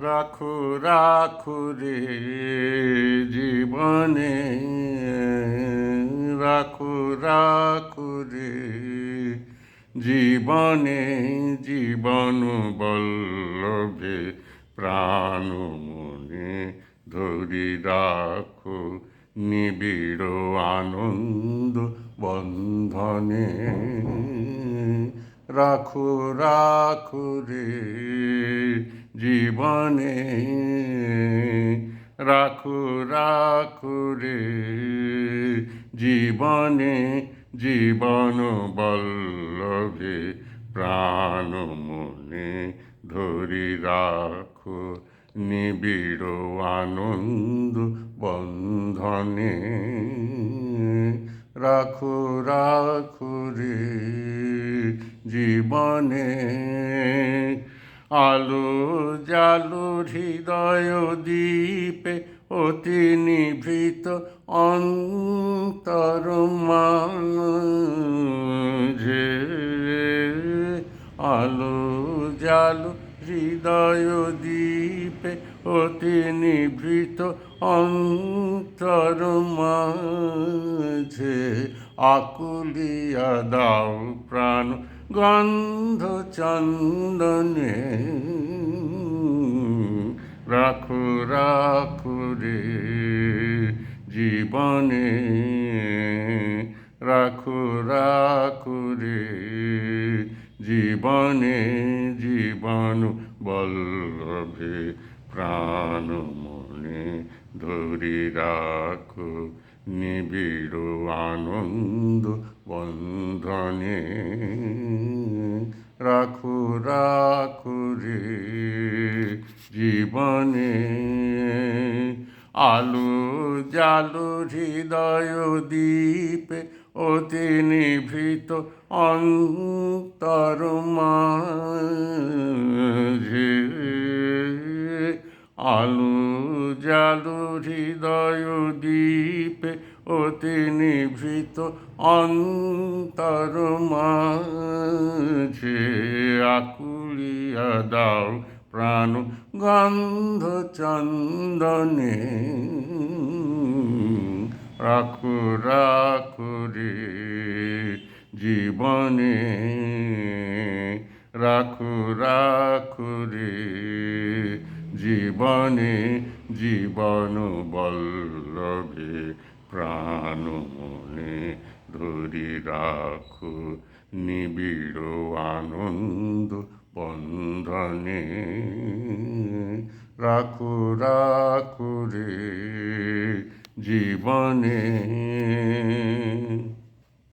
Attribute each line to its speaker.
Speaker 1: রাখো রাখো রে জীবনে, রাখো রাখো রে জীবনে, জীবন বল্লভে প্রাণ মনে ধরি রাখো নিবিড় আনন্দ বন্ধনে। রাখো রাখো রে জীবনে, রাখো রাখো রে জীবনে, জীবন বল্লভে প্রাণ মনে ধরি রাখো নিবিড় আনন্দ বন্ধনে। রাখো রাখো রে জীবনে, আলো জালো হৃদয় দ্বীপে অতি নিভৃত অন্তর মাঝে। আলো জালো হৃদয় দ্বীপে অতি নিভৃত অন্তর মাঝে। আকুলিয়া দাও প্রাণ গন্ধ চন্দনে। রাখো রাখো রে জীবনে, রাখো রাখো রে জীবনে, জীবন বল্লভে প্রাণ মনে ধরি রাখো নিবিড় আনন্দ বন্ধনে। রাখো রাখো রে জীবনে, আলো জালো হৃদয় দ্বীপে অতি নিভৃত অন্তর মাঝে। আলো জালো হৃদয় দ্বীপে অতি নিভৃত অন্তর মাঝে। আকুলিয়া দাও প্রাণ গন্ধ চন্দনে। রাখো রাখো রে জীবনে, রাখো রাখো রে জীবনে, জীবন বল্লভে প্রাণ মনে ধরি রাখো নিবিড় আনন্দ বন্ধনে। রাখো রাখো রে জীবনে।